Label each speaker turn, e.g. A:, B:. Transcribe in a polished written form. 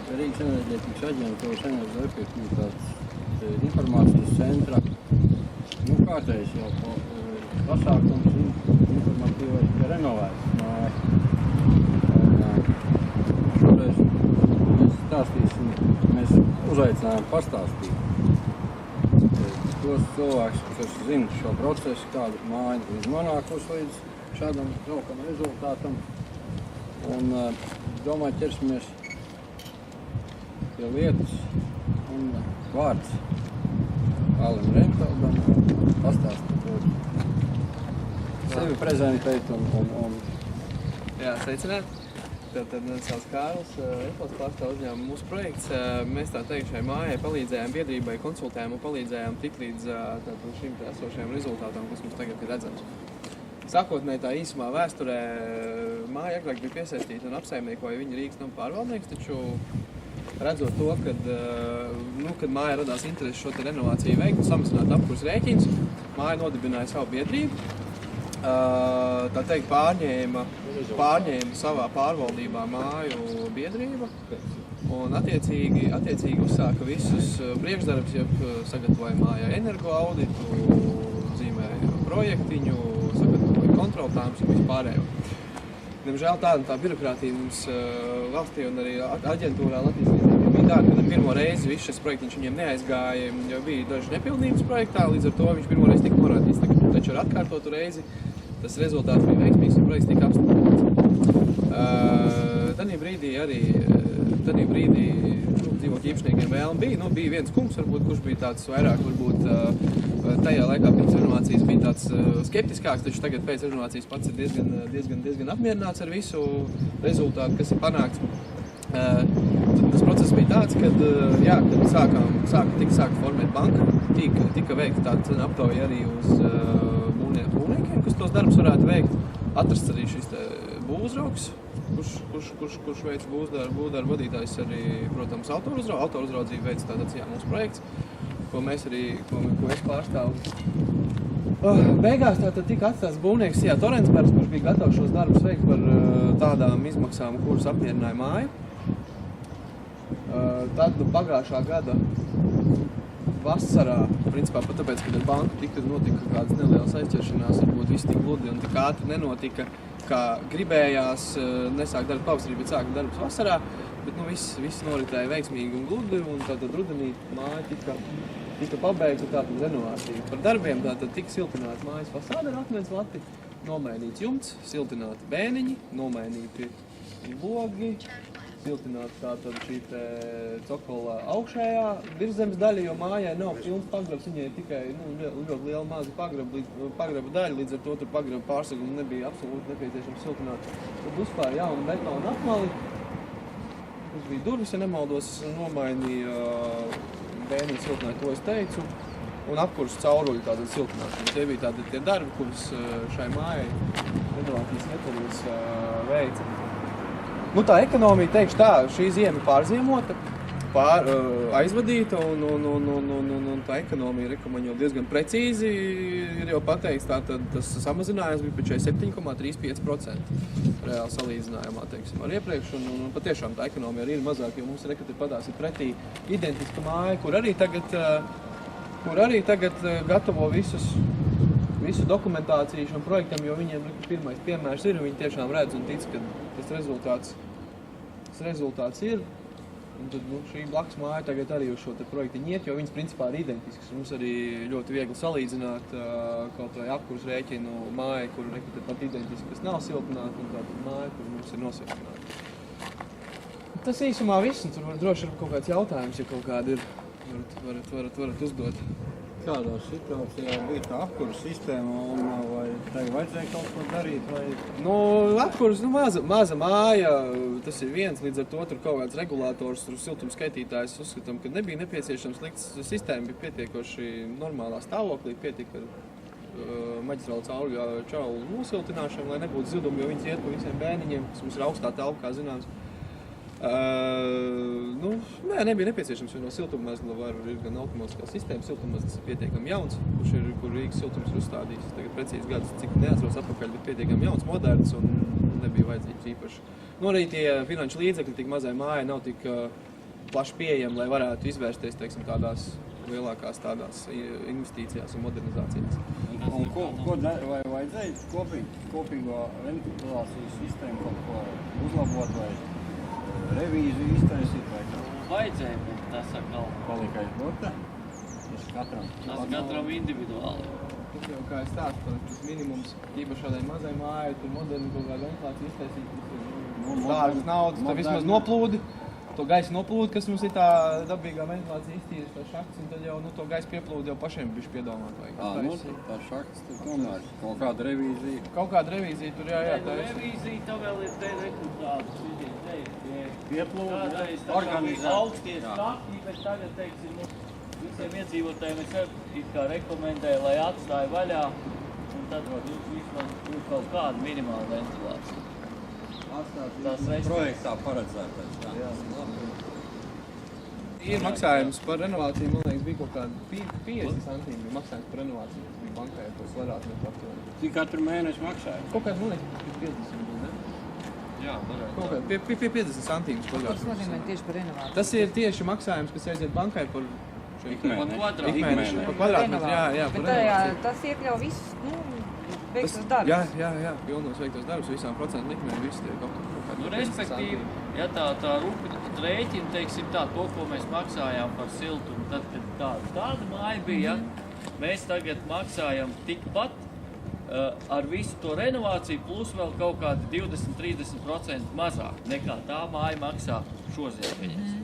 A: Rīgas enerģētikas aģentūras energoefektivitātes informācijas centra kārtējs jau pasākums informatīvais renovēts māja. Šoreiz mēs uzaicinājām pastāstīt tos cilvēkus, kas zina šo procesu, kādu māju ir nonākusi līdz šādam jaukam rezultātam. Un domāju, ķersimies pie lietas un vārds Alim Renfeldam pastāstīt sevi prezentēt un...
B: Jā, sveicināt. Tad sauc Kārlis, Renfelds pārstāv uzņēmumu mūsu projekts. Mēs tā teikt šai mājai palīdzējām biedrībai, konsultējām un palīdzējām tikt līdz šim esošajam rezultātam, kas mums tagad ir redzams. Sākotnēji tā īsumā vēsturē māja agrāk bija piesaistīta un apsaimniekoja viņa Rīgas nama pārvaldnieks, taču redzot to, kad māja radās interesi šo te renovāciju veikt un samazināt apkurs rēķinus, māja nodibināja savu biedrību. Tā teikt, pārņēma savā pārvaldībā māju biedrība un attiecīgi uzsāka visus priekšdarbus, sagatavoja mājā energo auditu, zīmēja projektiņu, sagatavoja kontroltājumus un vispārējo. Diemžēl tā birokrātija mums valstī un arī aģentūrā Latvijas līdzekļiem bija tāda, ka pirmo reizi viss šis projektiņš viņiem neaizgāja, jo bija dažas nepilnības projektā, līdz ar to viņš pirmo reizi tika norādīts. Taču ar atkārtotu reizi tas rezultāts bija veiksmīgs un projekts tika apstiprināts. Tanī brīdī dzīvokļu īpašniekiem vēlme bija viens kungs, varbūt, kurš bija tāds vairāk, varbūt tajā laikā pēc renovācijas bija tāds skeptiskāks, taču tagad pēc renovācijas pats ir diezgan apmierināts ar visu rezultātu, kas ir panākts. Tas process bija tāds, kad tika formēt banka, tika veikta tāda cena aptauja arī uz būvniekiem, kas tos darbus varētu veikt. Atrasts arī šis būvuzraugs, kurš veic būvdarbu vadītājs arī, protams, autouzraudzību veic tātad mūsu projekts, ko es pārstāvu. Beigās tātad tika atstāts būvnieks Torensbergs, kurš bija gatavs šos darbus veikt par tādām izmaksām, kuras apmierināja māju. Tad pagājušā gada vasarā, principā pat tāpēc, kad ar banku notika kādas nelielas aizķeršanās, varbūt viss tik gludi un tik ātri nenotika, kā gribējās, nesāk darbu pavasarī, bet sāka darbus vasarā, bet viss noritēja veiksmīgi un gludi, un tātad rudenī māja tika pabeigta tātad renovācija. Par darbiem tātad tika siltināts mājas fasāde ar akmens lati, nomainīts jumts, siltināti bēniņi, nomainīti logi, siltināt tātad šī cokola augšējā virszemes daļa, jo mājai nav pilns pagrabs, viņai tikai ļoti liela maza pagraba daļa, līdz ar to tur pagraba pārsegumu nebija absolūti nepieciešams siltināt. Tad uzklāja jaunu betonu apmali, kas bija durvis, ja nemaldos, nomainīja bēniņu siltināja, to es teicu, un apkurs cauruļu tātad siltināšanu. Tie bija tātad tie darbi, kurus šai mājai renovācijas ietvaros veica. Tā ekonomija, teikšu tā, šī ziema pārziemota, aizvadīta, un tā ekonomija, man jau diezgan precīzi ir jau pateikts, tātad tas samazinājums bija pēc 7,35% reāli salīdzinājumā, teiksim, ar iepriekš, un patiešām tā ekonomija arī ir mazāk, jo mums padās ir pretī identiska māja, kur arī tagad gatavo visu dokumentāciju šam projektam, jo viņiem pirmais piemērs ir, un viņi tiešām redz un tic, ka tas rezultāts ir. Un tad šī blakus māja tagad arī uz šo te projektu iet, jo viņas principā ir identiskas. Mums arī ļoti viegli salīdzināt kaut vai apkurs rēķinu māju, kur pat identiski, kas nav siltināta, un tātad māja, kur mums ir nosiltināta. Tas īsumā viss, un tur droši ir kaut kāds jautājums, ja kaut kādi ir, varat uzdot.
A: Kādā situācijā bija tā apkurs sistēma, vai tai vajadzēja kaut ko darīt?
B: Apkurs, maza māja, tas ir viens, līdz ar to tur kaut kāds regulators, siltuma skaitītājs uzskatām, ka nebija nepieciešams likt. Sistēma bija pietiekoši normālā stāvoklī, pietika ar maģistrālu caurulu nosiltināšanu, lai nebūtu zudumi, jo viņas iet pa visiem bēniņiem, kas mums ir augstā telpa, kā zināms. Nebija nepieciešams, jo no siltummezgla ir gan automātiskā sistēma, siltummezgls ir pietiekami jauns, kur Rīgas siltums ir uzstādījis. Tagad precīzi gadus, cik neatceros atpakaļ, bet pietiekami jauns, moderns un nebija vajadzīgs īpaši. Arī tie finanšu līdzekļi tik mazai mājai nav tik plaši pieejami, lai varētu izvērsties, teiksim, tādās lielākās tādās investīcijās un modernizācijās.
A: Un ko vai vajadzēja kopīgo ventilācijas sistēmu kaut ko uzlabot vai revīziju iztaisīt vai kā?
C: Vajadzēja, bet tas atkal
A: Palika aiz burta?
C: tas katram individuāli.
B: Tas jau, kā es stāstu, tas minimums, īpaši šādai mazai mājai, tur moderni kaut kādu ventilāciju iztaisīt, dārgas naudas, tad vismaz noplūdi, to gaisa noplūdi, kas mums ir tā dabīgā ventilācija iztīras, tā šakts, un tad jau to gaisa pieplūdi jau pašiem bišķi piedomāt vajag.
A: Tā šakts tur tomēr kaut kāda revīzija.
B: Kaut kāda revīzija tur jā, tā ir.
C: Revīzija, tā vēl ir te rekrutētas,
A: Pieplūdi,
C: kādreiz tā
A: organizēt.
C: augstie staki, bet tagad, teiksim, visiem iedzīvotājiem es it kā rekomendēju, lai atstāja vaļā, un tad vismaz būtu kaut kāda minimāla ventilācija.
A: Tas projektā paredzētais. Jā.
B: Ir maksājums par renovāciju, man liekas, bija kaut kāda 50 centīmi maksājums par renovāciju, kas bija bankai ar to kvadrātmetru aptuveni.
A: Cik katru mēnešu maksāja?
B: Kaut kāds, man liekas, 50, ne?
C: Jā, varētu.
B: Kaut kā, pie 50 centīmus
D: Tas
B: kvadrātmetru.
D: nozīmē tieši par renovāciju.
B: Tas ir tieši maksājums, kas aiziet bankai par šo
A: Ikmēnešu.
B: ikmēnešu, par kvadrātmetru, jā, par
D: Bet tajā,
B: renovāciju.
D: tas iekļauj visus, veiktos darbus.
B: Jā, pilnos veiktos darbus, visām procentu likmēm, visi tiek kaut kādi 50
C: Respektīvi,
B: centīmi.
C: ja tā rūpīgi rēķina, teiksim tā, to, ko mēs maksājām par siltumu, tad, kad tāda māja bija, mēs tagad maksājam tikpat ar visu to renovāciju, plus vēl kaut kādi 20-30% mazāk nekā tā māja maksā šoziem viņas.